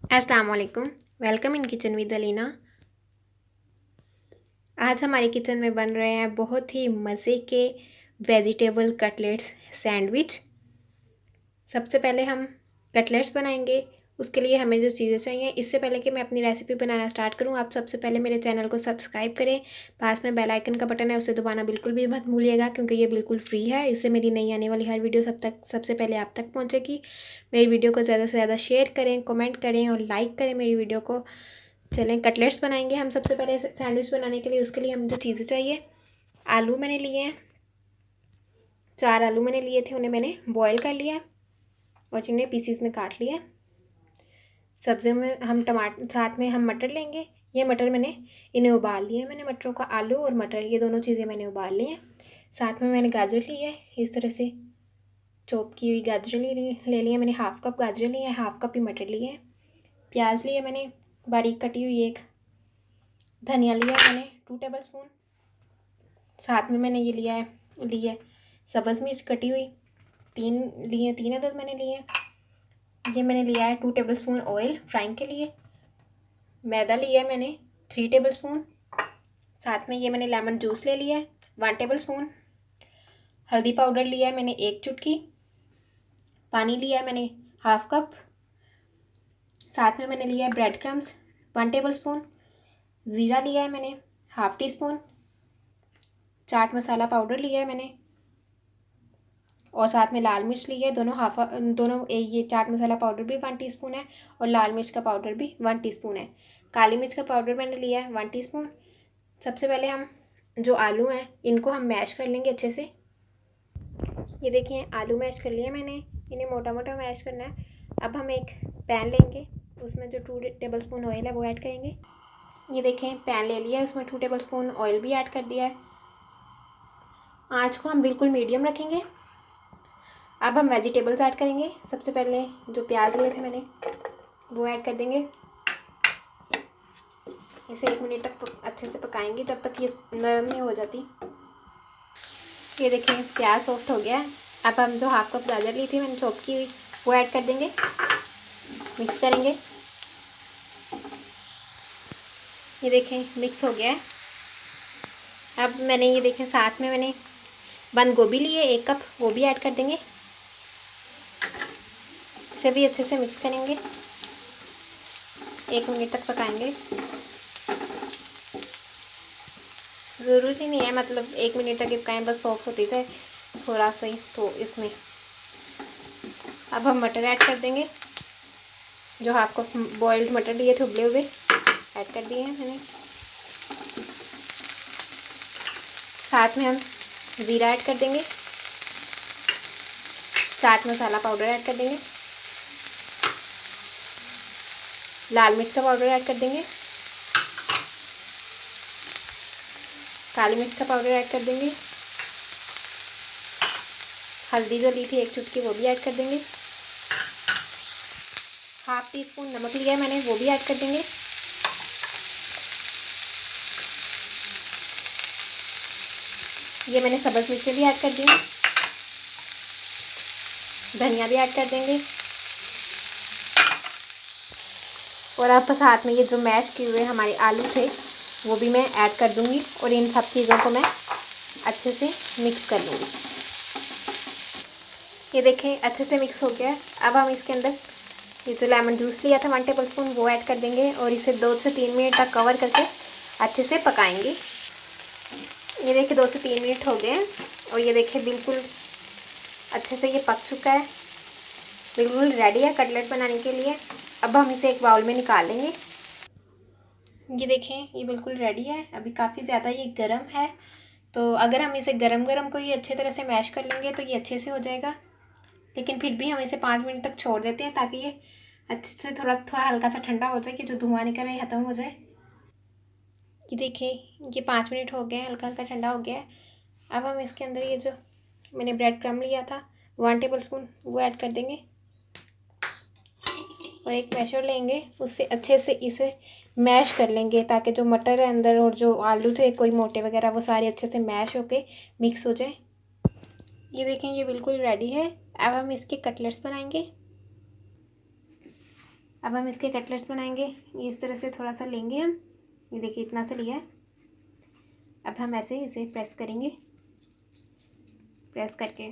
अस्सलाम वालेकुम। Welcome in kitchen with Alina. आज हमारे किचन में बन रहे हैं बहुत ही मज़े के वेजिटेबल कटलेट्स सैंडविच। सबसे पहले हम कटलेट्स बनाएंगे। उसके लिए हमें जो चीज़ें चाहिए, इससे पहले कि मैं अपनी रेसिपी बनाना स्टार्ट करूं, आप सबसे पहले मेरे चैनल को सब्सक्राइब करें। पास में बेल आइकन का बटन है, उसे दबाना बिल्कुल भी मत भूलिएगा क्योंकि ये बिल्कुल फ्री है। इससे मेरी नई आने वाली हर वीडियो सबसे पहले आप तक पहुँचेगी। मेरी वीडियो को ज़्यादा से ज़्यादा शेयर करें, कमेंट करें और लाइक करें मेरी वीडियो को। चलें कटलेट्स बनाएंगे हम सबसे पहले सैंडविच बनाने के लिए। उसके लिए हम जो चीज़ें चाहिए, आलू मैंने लिए हैं, 4 आलू मैंने लिए थे, उन्हें मैंने बॉईल कर लिया और इन्हें पीसीस में काट लिया। सब्जियों में हम टमाटर, साथ में हम मटर लेंगे। ये मटर इन्हें उबाल लिया मैंने, मटरों का, आलू और मटर ये दोनों चीज़ें मैंने उबाल ली हैं। साथ में मैंने गाजर ली है, इस तरह से चॉप की हुई गाजर ले ली है मैंने। हाफ़ कप गाजर ली है, हाफ़ कप ही मटर लिए हैं। प्याज लिए मैंने बारीक कटी हुई एक। धनिया लिया मैंने 2 टेबल स्पून। साथ में मैंने ये ली है सब्ज़ मिर्च कटी हुई 3 अदद मैंने लिए हैं। ये मैंने लिया है 2 टेबल स्पून ऑयल फ्राइंग के लिए। मैदा लिया है मैंने 3 टेबल स्पून। साथ में ये मैंने लेमन जूस ले लिया है 1 टेबल स्पून। हल्दी पाउडर लिया है मैंने 1 चुटकी। पानी लिया है मैंने हाफ़ कप। साथ में मैंने लिया है ब्रेड क्रम्स 1 टेबल स्पून। ज़ीरा लिया है मैंने half tea spoon. Chaat masala powder लिया है मैंने और साथ में लाल मिर्च ली है ये चाट मसाला पाउडर भी 1 टीस्पून है और लाल मिर्च का पाउडर भी 1 टीस्पून है। काली मिर्च का पाउडर मैंने लिया है 1 टीस्पून। सबसे पहले हम जो आलू हैं इनको हम मैश कर लेंगे अच्छे से। ये देखिए आलू मैश कर लिए मैंने, इन्हें मोटा मोटा मैश करना है। अब हम एक पैन लेंगे, उसमें जो 2 टेबल स्पून ऑयल है वो ऐड करेंगे। ये देखें पैन ले लिया है, उसमें 2 टेबल स्पून ऑयल भी ऐड कर दिया है। आँच को हम बिल्कुल मीडियम रखेंगे। अब हम वेजिटेबल्स ऐड करेंगे। सबसे पहले जो प्याज लिए थे मैंने वो ऐड कर देंगे। इसे 1 मिनट तक अच्छे से पकाएंगे जब तक ये नरम नहीं हो जाती। ये देखें प्याज सॉफ्ट हो गया है। अब हम जो हाफ़ कप गाजर ली थी मैंने चॉप की हुई वो ऐड कर देंगे, मिक्स करेंगे। ये देखें मिक्स हो गया है। अब मैंने ये देखें साथ में मैंने बंद गोभी ली है 1 कप, वो भी ऐड कर देंगे। इसे भी अच्छे से मिक्स करेंगे, 1 मिनट तक पकाएंगे। ज़रूरी नहीं है मतलब 1 मिनट तक पकाएं, बस सॉफ्ट होती जाए थोड़ा सा ही। तो इसमें अब हम मटर ऐड कर देंगे। जो हाफ़ कप बॉइल्ड मटर लिए थे उबले हुए ऐड कर दिए हैं मैंने। साथ में हम ज़ीरा ऐड कर देंगे, चाट मसाला पाउडर ऐड कर देंगे, लाल मिर्च का पाउडर ऐड कर देंगे, काली मिर्च का पाउडर ऐड कर देंगे, हल्दी जो ली थी 1 चुटकी वो भी ऐड कर देंगे, हाफ़ टी स्पून नमक लिया है मैंने वो भी ऐड कर देंगे। ये मैंने सब्ज़ मिर्च भी ऐड कर दी, धनिया भी ऐड कर देंगे। और अब साथ में ये जो मैश किए हुए हमारे आलू थे वो भी मैं ऐड कर दूंगी और इन सब चीज़ों को मैं अच्छे से मिक्स कर लूँगी। ये देखें अच्छे से मिक्स हो गया है। अब हम इसके अंदर ये जो लेमन जूस लिया था 1 टेबल स्पून वो ऐड कर देंगे और इसे 2 से 3 मिनट तक कवर करके अच्छे से पकाएंगे। ये देखिए 2 से 3 मिनट हो गए हैं और ये देखिए बिल्कुल अच्छे से ये पक चुका है, बिल्कुल रेडी है कटलेट बनाने के लिए। अब हम इसे एक बाउल में निकाल लेंगे। ये देखें ये बिल्कुल रेडी है। अभी काफ़ी ज़्यादा ये गर्म है, तो अगर हम इसे गरम गरम को ये अच्छे तरह से मैश कर लेंगे तो ये अच्छे से हो जाएगा। लेकिन फिर भी हम इसे 5 मिनट तक छोड़ देते हैं ताकि ये अच्छे से थोड़ा थोड़ा हल्का सा ठंडा हो जाए कि जो धुआं निकल रहा है ख़त्म हो जाए। ये देखिए ये 5 मिनट हो गए हैं, हल्का हल्का ठंडा हो गया है। अब हम इसके अंदर ये जो मैंने ब्रेड क्रम्ब लिया था 1 टेबल स्पून वो ऐड कर देंगे और एक मैशर लेंगे, उससे अच्छे से इसे मैश कर लेंगे ताकि जो मटर है अंदर और जो आलू थे कोई मोटे वगैरह वो सारे अच्छे से मैश होके मिक्स हो जाए। ये देखें ये बिल्कुल रेडी है। अब हम इसके कटलेट्स बनाएंगे। अब हम इसके कटलेट्स बनाएंगे। ये इस तरह से थोड़ा सा लेंगे हम, ये देखिए इतना सा लिया है। अब हम ऐसे इसे प्रेस करेंगे, प्रेस करके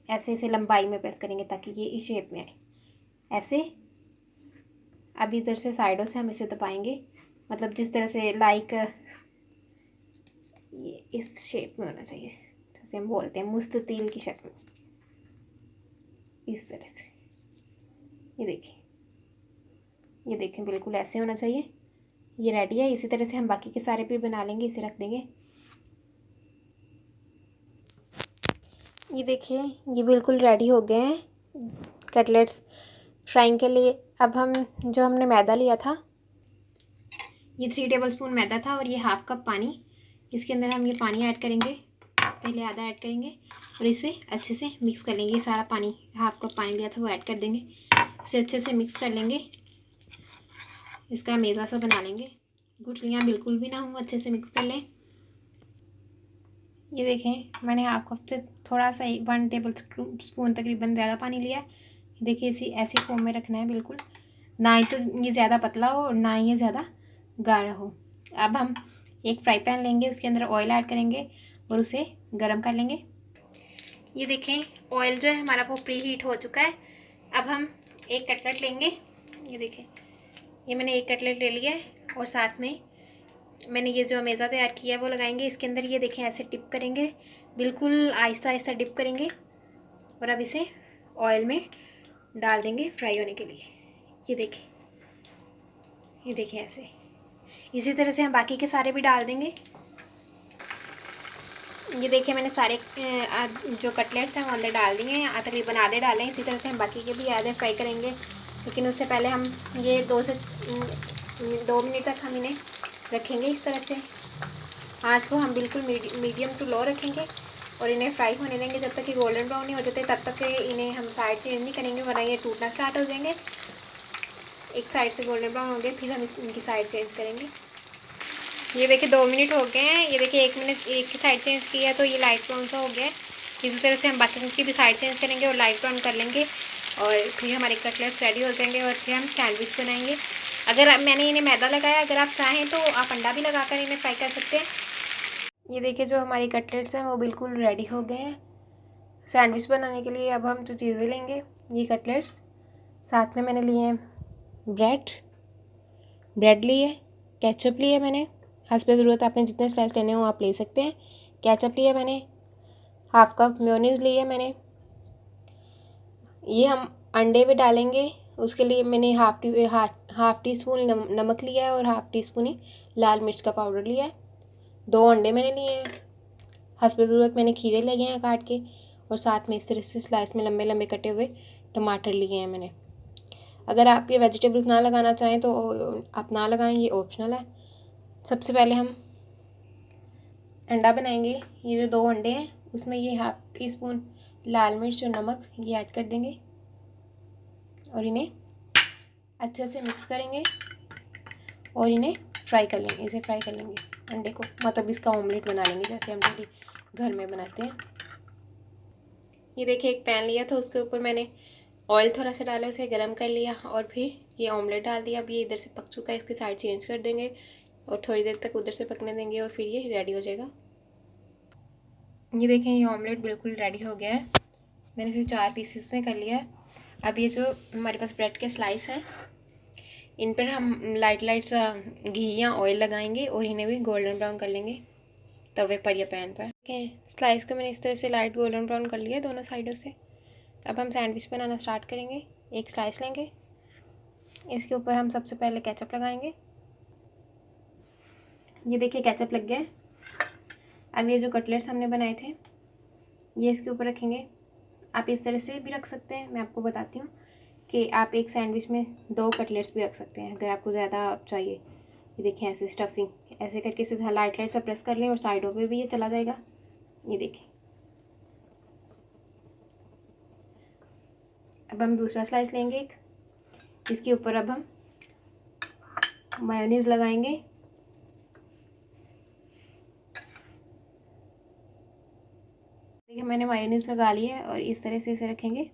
ऐसे इसे लंबाई में प्रेस करेंगे ताकि ये इस शेप में आए ऐसे। अब इधर से साइडों से हम इसे दबाएंगे, मतलब जिस तरह से लाइक ये इस शेप में होना चाहिए, जैसे हम बोलते हैं मुस्ततील की शक्ल, इस तरह से। ये देखें बिल्कुल ऐसे होना चाहिए। ये रेडी है। इसी तरह से हम बाकी के सारे भी बना लेंगे, इसे रख देंगे। ये देखिए ये बिल्कुल रेडी हो गए हैं कटलेट्स फ्राइंग के लिए। अब हम जो हमने मैदा लिया था, ये 3 टेबलस्पून मैदा था और ये हाफ़ कप पानी, इसके अंदर हम ये पानी ऐड करेंगे। पहले आधा ऐड करेंगे और इसे अच्छे से मिक्स कर लेंगे। ये सारा पानी, हाफ़ कप पानी लिया था वो ऐड कर देंगे, इसे अच्छे से मिक्स कर लेंगे। इसका मेज़ा सा बना लेंगे, गुठलियाँ बिल्कुल भी ना हो, अच्छे से मिक्स कर लें। ये देखें मैंने हाफ कप से थोड़ा सा 1 टेबल स्पून तकरीबन ज़्यादा पानी लिया है। देखिए इसी ऐसी फॉर्म में रखना है, बिल्कुल ना ही तो ये ज़्यादा पतला हो और ना ही ये ज़्यादा गाढ़ा हो। अब हम एक फ्राई पैन लेंगे, उसके अंदर ऑयल ऐड करेंगे और उसे गर्म कर लेंगे। ये देखें ऑयल जो है हमारा वो प्री हीट हो चुका है। अब हम एक कटलेट लेंगे। ये देखें ये मैंने एक कटलेट ले लिया है और साथ में मैंने ये जो मेज़ा तैयार किया है वो लगाएंगे इसके अंदर। ये देखें ऐसे डिप करेंगे, बिल्कुल आहिस्ता आहिस्ता डिप करेंगे और अब इसे ऑयल में डाल देंगे फ्राई होने के लिए। ये देखें ऐसे। इसी तरह से हम बाकी के सारे भी डाल देंगे। ये देखिए मैंने सारे जो कटलेट्स हैं वो अंदर डाल दिए हैं, तकरीबन आधे डालें। इसी तरह से हम बाकी के भी आधे फ्राई करेंगे, लेकिन उससे पहले हम ये 2 मिनट तक हम इन्हें रखेंगे इस तरह से। आँच को हम बिल्कुल मीडियम टू लो रखेंगे और इन्हें फ्राई होने देंगे जब तक कि गोल्डन ब्राउन नहीं हो जाते। तब तक इन्हें हम साइड चेंज नहीं करेंगे वरना ये टूटना स्टार्ट हो जाएंगे। एक साइड से गोल्डन ब्राउन हो गए फिर हम इनकी साइड चेंज करेंगे। ये देखिए 2 मिनट हो गए हैं। ये देखिए 1 मिनट एक की साइड चेंज किया तो ये लाइट ब्राउन सा हो गया है। इसी तरह से हम बाकी की भी साइड चेंज करेंगे और लाइट ब्राउन कर लेंगे और फिर हमारे कटलेट्स रेडी हो जाएंगे और फिर हम सैंडविच बनाएंगे। अगर मैंने इन्हें मैदा लगाया, अगर आप चाहें तो आप अंडा भी लगाकर इन्हें फ्राई कर सकते हैं। ये देखिए जो हमारी कटलेट्स हैं वो बिल्कुल रेडी हो गए हैं सैंडविच बनाने के लिए। अब हम जो चीज़ें लेंगे, ये कटलेट्स, साथ में मैंने लिए हैं ब्रेड लिए, केचप लिए मैंने, हस्बे ज़रूरत आपने जितने स्लाइस लेने हो आप ले सकते हैं। केचप लिया मैंने, हाफ़ कप मेयोनीज़ लिए मैंने। ये हम अंडे में डालेंगे, उसके लिए मैंने हाफ़ टी स्पून नमक लिया है और हाफ़ टी स्पून ही लाल मिर्च का पाउडर लिया है। 2 अंडे मैंने लिए हैं, हस्बे ज़रूरत मैंने खीरे लिए हैं काट के और साथ में इस तरह से स्लाइस में लंबे लंबे कटे हुए टमाटर लिए हैं मैंने। अगर आप ये वेजिटेबल्स ना लगाना चाहें तो आप ना लगाएं, ये ऑप्शनल है। सबसे पहले हम अंडा बनाएंगे। ये जो 2 अंडे हैं उसमें ये हाफ़ टी स्पून लाल मिर्च और नमक ये ऐड कर देंगे और इन्हें अच्छे से मिक्स करेंगे और इन्हें फ्राई कर लेंगे। इसे फ्राई कर लेंगे अंडे को, मतलब इसका ऑमलेट बना लेंगे जैसे हम डेली घर में बनाते हैं। ये देखिए एक पैन लिया था, उसके ऊपर मैंने ऑयल थोड़ा सा डाला, उसे गर्म कर लिया और फिर ये ऑमलेट डाल दिया। अब ये इधर से पक चुका है, इसकी साइड चेंज कर देंगे और थोड़ी देर तक उधर से पकने देंगे और फिर ये रेडी हो जाएगा। ये देखें ये ऑमलेट बिल्कुल रेडी हो गया है। मैंने इसे 4 पीसेस में कर लिया है। अब ये जो हमारे पास ब्रेड के स्लाइस हैं, इन पर हम लाइट सा घी या ऑयल लगाएंगे और इन्हें भी गोल्डन ब्राउन कर लेंगे तवे पर या पैन पर। स्लाइस को मैंने इस तरह से लाइट गोल्डन ब्राउन कर लिया दोनों साइडों से। अब हम सैंडविच बनाना स्टार्ट करेंगे। एक स्लाइस लेंगे, इसके ऊपर हम सबसे पहले केचप लगाएंगे। ये देखिए केचप लग गया है। अब ये जो कटलेट्स हमने बनाए थे ये इसके ऊपर रखेंगे। आप इस तरह से भी रख सकते हैं, मैं आपको बताती हूँ कि आप एक सैंडविच में 2 कटलेट्स भी रख सकते हैं अगर आपको ज़्यादा चाहिए। ये देखिए ऐसे स्टफिंग ऐसे करके इसे लाइट सा प्रेस कर लें और साइडों पे भी ये चला जाएगा। ये देखिए। अब हम दूसरा स्लाइस लेंगे एक, इसके ऊपर अब हम मेयोनीज़ लगाएंगे। देखिए मैंने मेयोनीज़ लगा ली है और इस तरह से इसे रखेंगे।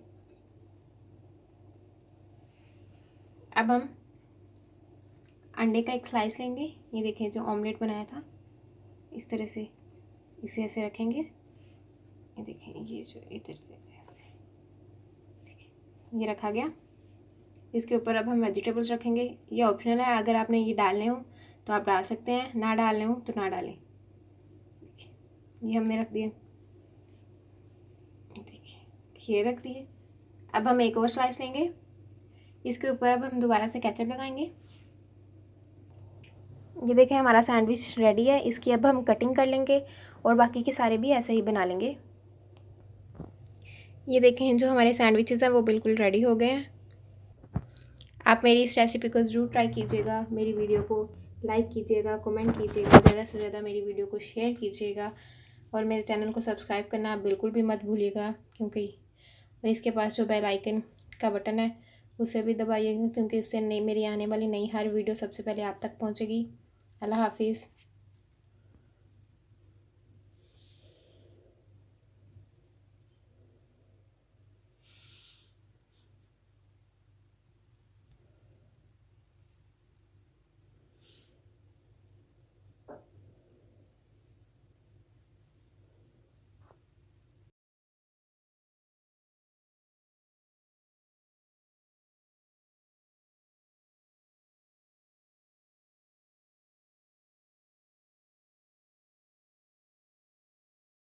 अब हम अंडे का एक स्लाइस लेंगे। ये देखें जो ऑमलेट बनाया था, इस तरह से इसे ऐसे रखेंगे। ये देखें ये जो इधर से ऐसे देखें ये रखा गया। इसके ऊपर अब हम वेजिटेबल्स रखेंगे। ये ऑप्शनल है, अगर आपने ये डालने हो तो आप डाल सकते हैं, ना डालने हो तो ना डालें। ये हमने रख दिए, देखिए ये रख दिए। अब हम एक और स्लाइस लेंगे। इसके ऊपर अब हम दोबारा से केचप लगाएंगे। ये देखें हमारा सैंडविच रेडी है। इसकी अब हम कटिंग कर लेंगे और बाकी के सारे भी ऐसे ही बना लेंगे। ये देखें जो हमारे सैंडविचेस हैं वो बिल्कुल रेडी हो गए हैं। आप मेरी इस रेसिपी को ज़रूर ट्राई कीजिएगा। मेरी वीडियो को लाइक कीजिएगा, कमेंट कीजिएगा, ज़्यादा से ज़्यादा मेरी वीडियो को शेयर कीजिएगा और मेरे चैनल को सब्सक्राइब करना आप बिल्कुल भी मत भूलिएगा, क्योंकि इसके पास जो बेल आइकन का बटन है उसे भी दबाइएगा, क्योंकि इससे नई मेरी आने वाली नई हर वीडियो सबसे पहले आप तक पहुंचेगी। अल्लाह हाफिज़।